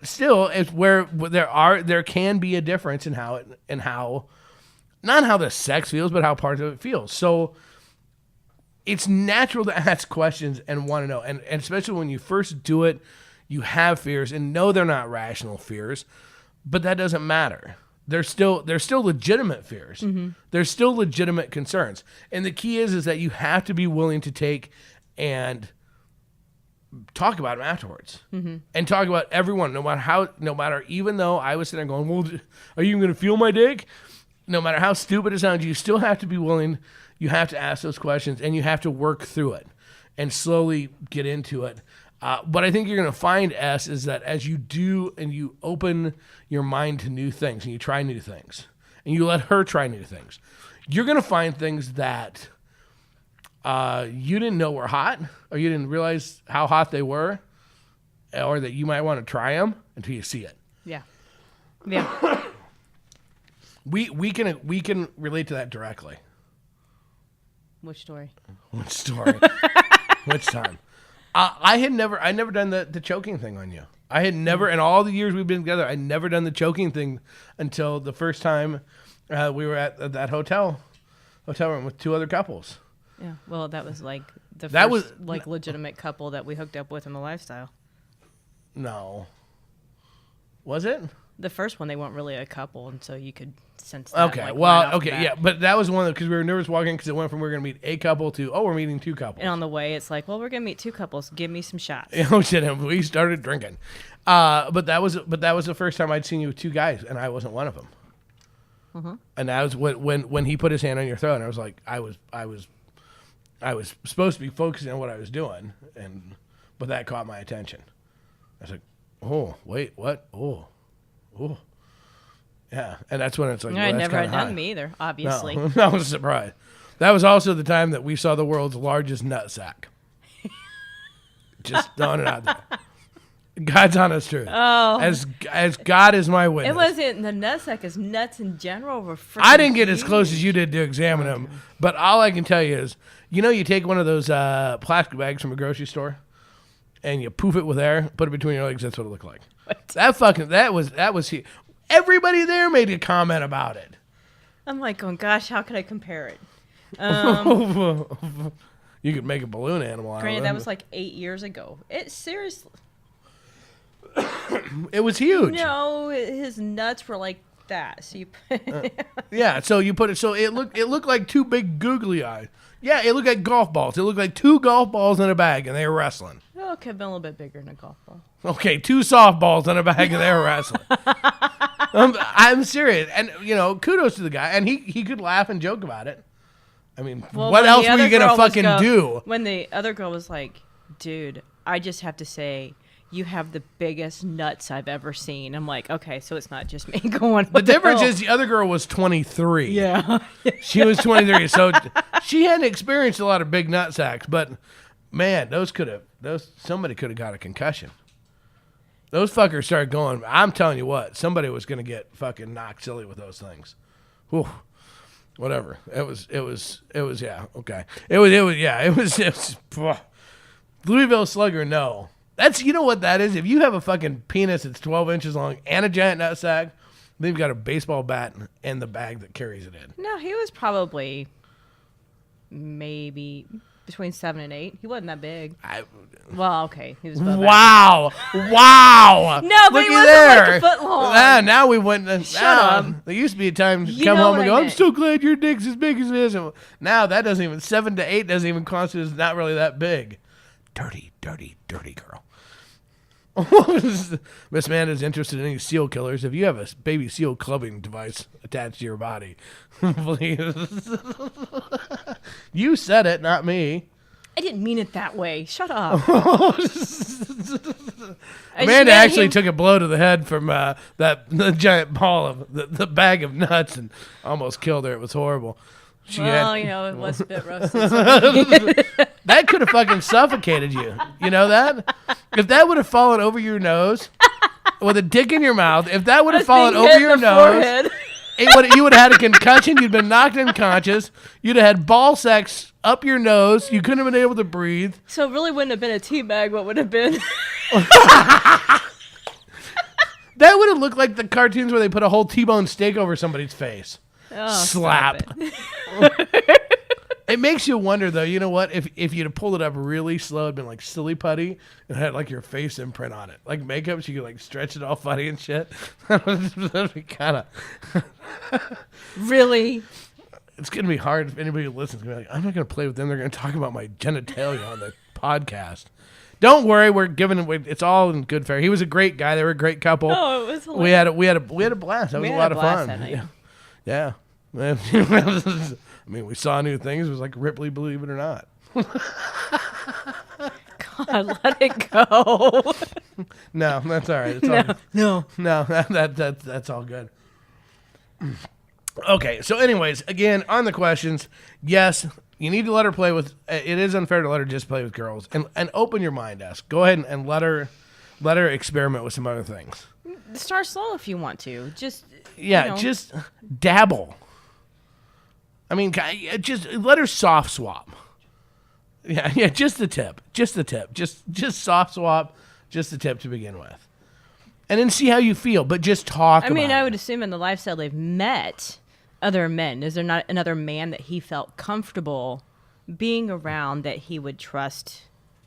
still, it's where there can be a difference in how not how the sex feels, but how part of it feels. So it's natural to ask questions and want to know, and especially when you first do it. You have fears, and no, they're not rational fears, but that doesn't matter. They're still legitimate fears. Mm-hmm. They're still legitimate concerns. And the key is that you have to be willing to take and talk about them afterwards. Mm-hmm. And talk about everyone, no matter, even though I was sitting there going, well, are you going to feel my dick? No matter how stupid it sounds, you still have to be willing. You have to ask those questions, and you have to work through it and slowly get into it. What I think you're going to find, S, is that as you do and you open your mind to new things and you try new things and you let her try new things, you're going to find things that you didn't know were hot, or you didn't realize how hot they were, or that you might want to try them until you see it. Yeah. Yeah. We can relate to that directly. Which story? Which story? Which time? I never done the choking thing on you. I had never, in all the years we've been together, I'd never done the choking thing until the first time we were at that hotel room with two other couples. Yeah, well, that was like the first legitimate couple that we hooked up with in the lifestyle. No. Was it? The first one, they weren't really a couple, and so you could sense that. Okay, well, okay, yeah, but that was one because we were nervous walking because it went from we're going to meet a couple to, we're meeting two couples. And on the way, it's like, well, we're going to meet two couples. Give me some shots. Oh, shit, and we started drinking. But that was the first time I'd seen you with two guys, and I wasn't one of them. Mm-hmm. And that was when he put his hand on your throat, and I was like, I was supposed to be focusing on what I was doing, but that caught my attention. I was like, oh, wait, what? Oh. Yeah, and that's when it's like, I never had done me either, obviously. No, that was a surprise. That was also the time that we saw the world's largest nutsack. Just throwing it out there. God's honest truth. Oh. As God is my witness. It wasn't the nutsack, as nuts in general were freaking I didn't get as huge. close as you did to examine them, but all I can tell you is, you take one of those plastic bags from a grocery store, and you poof it with air, put it between your legs. That's what it looked like. What? That was everybody there made a comment about it. I'm like, oh gosh, how could I compare it? You could make a balloon animal out Granted, of it. that was like 8 years ago. It seriously. It was huge. No, his nuts were like that. So you. Yeah, so you put it. So it looked like two big googly eyes. Yeah, it looked like golf balls. It looked like two golf balls in a bag, and they were wrestling. Oh, it could have been a little bit bigger than a golf ball. Okay, two softballs in a bag, and they were wrestling. I'm serious, and kudos to the guy, and he could laugh and joke about it. I mean, Well, what when else the were you other gonna girl was fucking do? When the other girl was like, dude, I just have to say, you have the biggest nuts I've ever seen. I'm like, okay, so it's not just me going. The difference is the other girl was 23. Yeah. She was 23, so she hadn't experienced a lot of big nut sacks. But man, somebody could have got a concussion. Those fuckers started going. I'm telling you what, somebody was gonna get fucking knocked silly with those things. Whew. Whatever. It was. Yeah. Okay. It was. Louisville Slugger. No. That's, what that is? If you have a fucking penis that's 12 inches long and a giant nutsack, then you've got a baseball bat and the bag that carries it in. No, he was probably maybe between 7 and 8. He wasn't that big. Well, okay. He was above Wow. Wow. No, but he wasn't like a foot long. Now we went. Shut up. There used to be a time to You come know home what and go, I I'm meant. so glad your dick's as big as this. And now that doesn't even, 7 to 8 doesn't even constitute as not really that big. Dirty, dirty, dirty girl. Miss Amanda's interested in any seal killers. If you have a baby seal clubbing device attached to your body, please. You said it, not me. I didn't mean it that way. Shut up. Amanda actually took a blow to the head from the giant ball of the bag of nuts and almost killed her. It was horrible. It was a bit roasted. That could have fucking suffocated you. You know that? If that would have fallen over your nose with a dick in your mouth, if that would have fallen over your nose, you would have had a concussion. You'd been knocked unconscious. You'd have had ball sacks up your nose. You couldn't have been able to breathe. So it really wouldn't have been a tea bag. What would have been? That would have looked like the cartoons where they put a whole T-bone steak over somebody's face. Oh, Slap. stop it. It makes you wonder, though, you know what? If you'd have pulled it up really slow, it'd been like silly putty and had like your face imprint on it. Like makeup, so you could like stretch it all funny and shit. That'd be kind of... Really? It's going to be hard if anybody who listens is going to be like, I'm not going to play with them. They're going to talk about my genitalia on the podcast. Don't worry, we're giving him. It's all in good fare. He was a great guy. They were a great couple. Oh, it was hilarious. We had a blast. That was a lot of fun. That night. Yeah. I mean, we saw new things. It was like Ripley, believe it or not. God, let it go. No, that's all right. It's all good. No. That's all good. Okay, so anyways, again, on the questions, yes, you need to let her play with. It is unfair to let her just play with girls, and open your mind, Ask. Go ahead and let her experiment with some other things. Start slow if you want to. Just Just dabble. I mean, just let her soft swap. Yeah, just the tip. Just soft swap, just the tip to begin with. And then see how you feel, but just talk about it. I would assume in the lifestyle they've met other men. Is there not another man that he felt comfortable being around that he would trust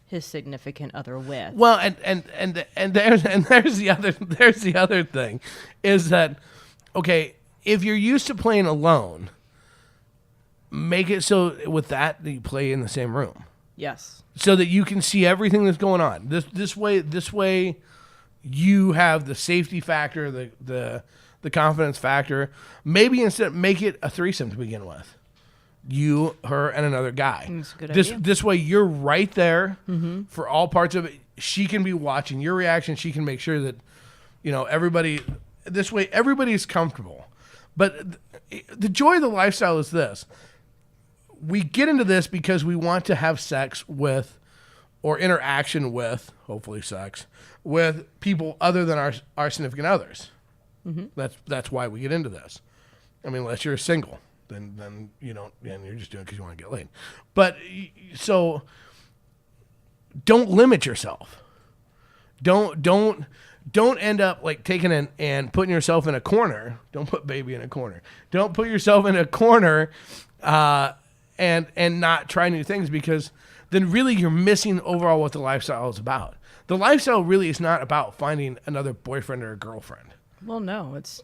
his significant other with? Well, and there's the other thing is that, okay, if you're used to playing alone, make it so with that you play in the same room. Yes. So that you can see everything that's going on. This way you have the safety factor, the confidence factor. Maybe instead make it a threesome to begin with. You, her, and another guy. That's a good idea. This way you're right there for all parts of it. She can be watching your reaction. She can make sure that, everybody. This way everybody's comfortable. But the joy of the lifestyle is this: we get into this because we want to have sex with or interaction with, hopefully sex, with people other than our significant others. That's why we get into this. I mean, unless you're single, then you don't, and you're just doing it because you want to get laid. But so don't limit yourself. Don't end up like taking and putting yourself in a corner. Don't put baby in a corner. Don't put yourself in a corner and not try new things, because then really you're missing overall what the lifestyle is about. The lifestyle really is not about finding another boyfriend or a girlfriend. Well, no, it's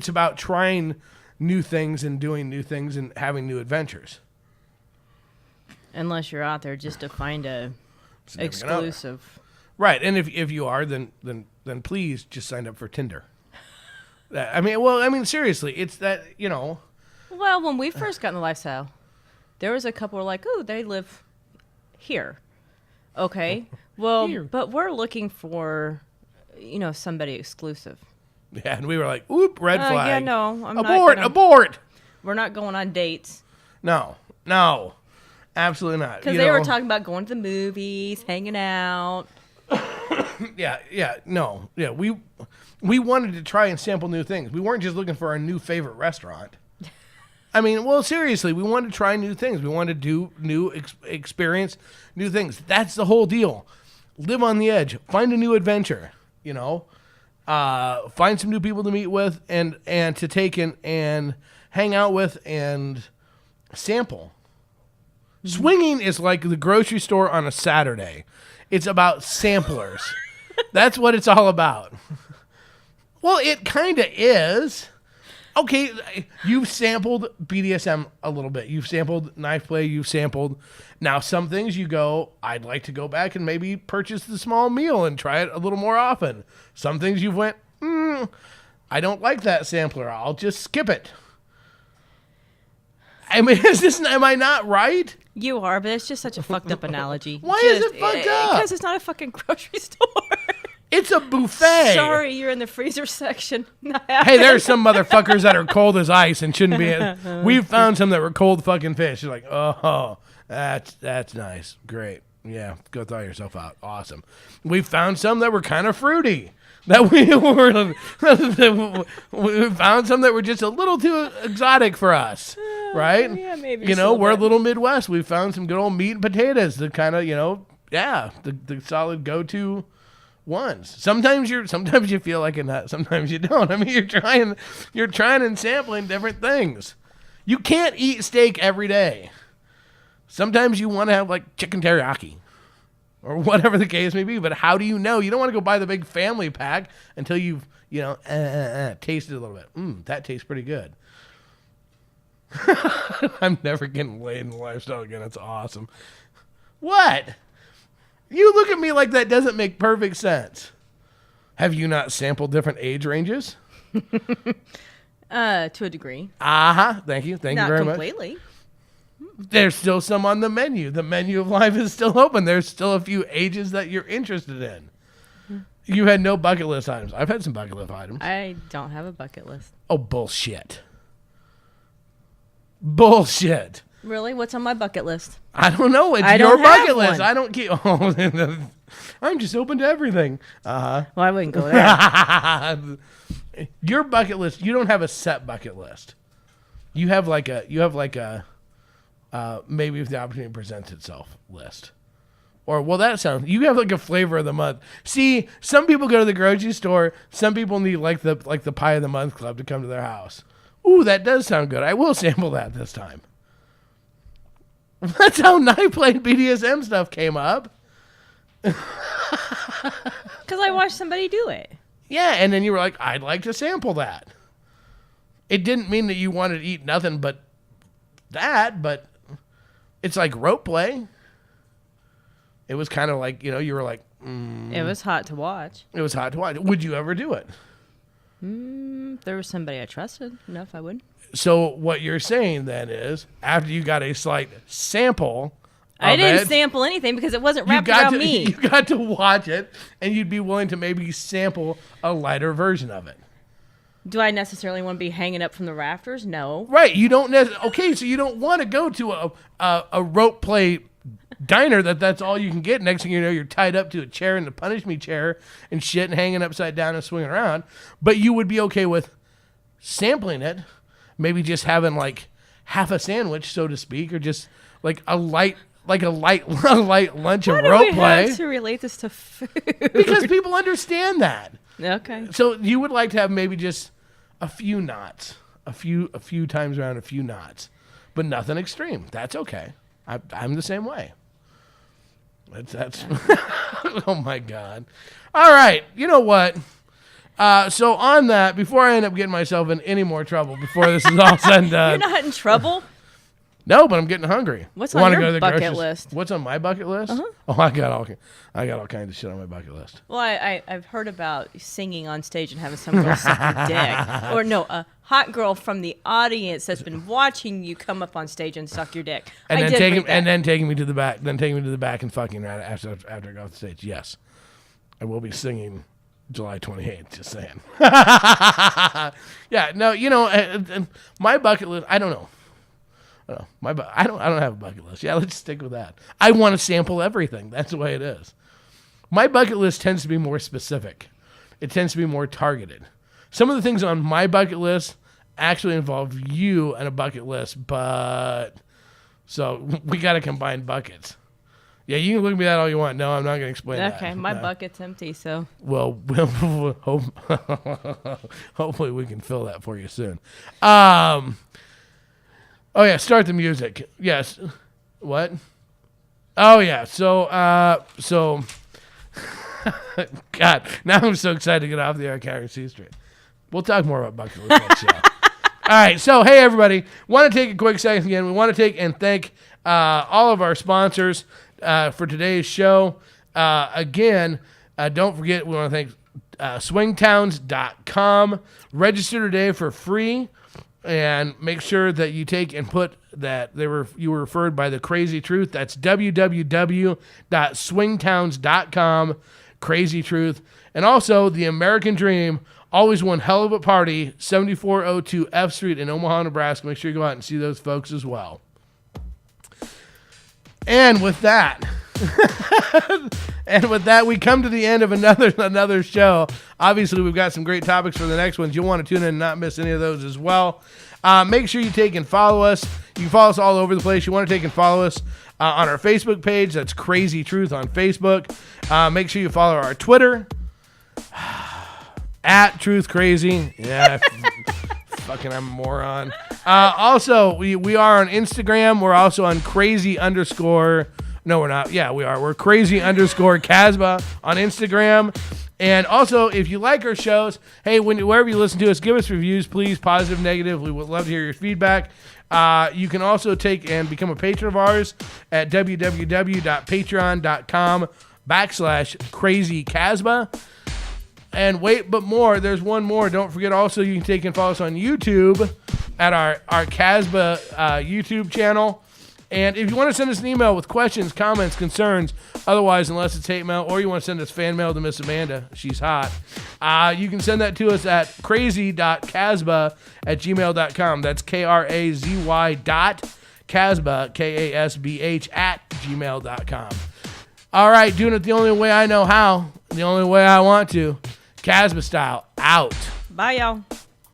about trying new things and doing new things and having new adventures. Unless you're out there just to find a exclusive. Right, and if you are, then please just sign up for Tinder. Seriously, it's that, Well, when we first got in the lifestyle, there was a couple who were like, "Oh, they live here." Okay, well, Here. but we're looking for, somebody exclusive. Yeah, and we were like, "Oop, red flag." Yeah, no, Abort. We're not going on dates. No, absolutely not. Because they were talking about going to the movies, hanging out. No. We wanted to try and sample new things. We weren't just looking for our new favorite restaurant. I mean, well, seriously, we wanted to try new things. We wanted to do experience new things. That's the whole deal. Live on the edge. Find a new adventure. Find some new people to meet with and to take and hang out with and sample. Swinging is like the grocery store on a Saturday. It's about samplers. That's what it's all about. Well, it kind of is. Okay, you've sampled BDSM a little bit. You've sampled knife play. You've sampled. Now, some things you go, I'd like to go back and maybe purchase the small meal and try it a little more often. Some things you've went, I don't like that sampler. I'll just skip it. I mean, am I not right? You are, but it's just such a fucked up analogy. Why is it fucked up? Because it's not a fucking grocery store. It's a buffet. Sorry, you're in the freezer section. Hey, there's some motherfuckers that are cold as ice and shouldn't be in. We've found some that were cold fucking fish. You're like, oh, that's nice. Great. Yeah, go thaw yourself out. Awesome. We found some that were kind of fruity. That we found some that were just a little too exotic for us, right? Yeah, maybe. We're a little Midwest. We found some good old meat and potatoes. The kind of, the solid go-to ones. Sometimes you feel like a nut. Sometimes you don't. I mean, you're trying and sampling different things. You can't eat steak every day. Sometimes you want to have like chicken teriyaki. Or whatever the case may be, but how do you know? You don't want to go buy the big family pack until you've, tasted a little bit. That tastes pretty good. I'm never getting laid in the lifestyle again. It's awesome. What? You look at me like that doesn't make perfect sense. Have you not sampled different age ranges? To a degree. Thank you. Thank you very much. Not completely. There's still some on the menu. The menu of life is still open. There's still a few ages that you're interested in. You had no bucket list items. I've had some bucket list items. I don't have a bucket list. Oh, bullshit. Bullshit. Really? What's on my bucket list? I don't know. It's your bucket list. I don't keep... Oh, I'm just open to everything. Well, I wouldn't go there. Your bucket list, you don't have a set bucket list. You have like a maybe if the opportunity presents itself list. Or, well, that sounds... You have like a flavor of the month. See, some people go to the grocery store. Some people need like the pie of the month club to come to their house. Ooh, that does sound good. I will sample that this time. That's how Night Play BDSM stuff came up. Because I watched somebody do it. Yeah, and then you were like, I'd like to sample that. It didn't mean that you wanted to eat nothing but that, but it's like rope play. It was kind of like, you were like... It was hot to watch. It was hot to watch. Would you ever do it? There was somebody I trusted enough, I would. So what you're saying then is, after you got a slight sample... I didn't sample anything because it wasn't wrapped around me. You got to watch it, and you'd be willing to maybe sample a lighter version of it. Do I necessarily want to be hanging up from the rafters? No. Right. You don't okay, so you don't want to go to a rope play diner that's all you can get. Next thing you know, you're tied up to a chair in the punish me chair and shit and hanging upside down and swinging around. But you would be okay with sampling it, maybe just having like half a sandwich, so to speak, or just like a light lunch of Why do rope we play. have to relate this to food? Because people understand that. Okay. So you would like to have maybe just a few knots, a few times around, a few knots, but nothing extreme. That's okay. I'm the same way. That's oh my God. All right. You know what? So on that, before I end up getting myself in any more trouble, before this is all said and done. You're not in trouble. No, but I'm getting hungry. What's on Wanna your go to the bucket grocery- list? What's on my bucket list? Uh-huh. Oh, I got all kinds of shit on my bucket list. Well, I've heard about singing on stage and having some girl suck your dick. Or no, a hot girl from the audience that's been watching you come up on stage and suck your dick. And I then did taking read that. and then taking me to the back, and fucking right after I go off the stage. Yes, I will be singing July 28th. Just saying. Yeah, no, you know, my bucket list. I don't know. I don't have a bucket list. Yeah, let's stick with that. I want to sample everything. That's the way it is. My bucket list tends to be more specific. It tends to be more targeted. Some of the things on my bucket list actually involve you and a bucket list, but so we got to combine buckets. Yeah, you can look at me that all you want. No, I'm not going to explain that. Okay, my No. bucket's empty, so. Well, hopefully we can fill that for you soon. Oh yeah, start the music. Yes. What? Oh yeah. So God, now I'm so excited to get off the air carrying C Street. We'll talk more about bucket list next show. All right. So hey everybody, want to take a quick second again. We want to take and thank all of our sponsors for today's show. Again, don't forget we want to thank swingtowns.com. Register today for free. And make sure that you take and put that you were referred by the Crazy Truth. That's www.swingtowns.com. Crazy Truth. And also the American Dream, always one hell of a party, 7402 F Street in Omaha, Nebraska. Make sure you go out and see those folks as well. And with that, we come to the end of another show. Obviously, we've got some great topics for the next ones. You'll want to tune in and not miss any of those as well. Make sure you take and follow us. You can follow us all over the place. You want to take and follow us on our Facebook page. That's Crazy Truth on Facebook. Make sure you follow our Twitter at Truth Crazy. Yeah, fucking I'm a moron. Also, we are on Instagram. We're also on crazy_. No, we're not. Yeah, we are. We're crazy_Casbah on Instagram. And also, if you like our shows, hey, wherever you listen to us, give us reviews, please, positive, negative. We would love to hear your feedback. You can also take and become a patron of ours at www.patreon.com/crazycasbah. And wait, but more. There's one more. Don't forget also you can take and follow us on YouTube at our Casbah YouTube channel. And if you want to send us an email with questions, comments, concerns, otherwise, unless it's hate mail, or you want to send us fan mail to Miss Amanda, she's hot, you can send that to us at crazy.casbah@gmail.com. That's KRAZY.Casbah, KASBH @gmail.com. All right, doing it the only way I know how, the only way I want to. Casbah style, out. Bye, y'all.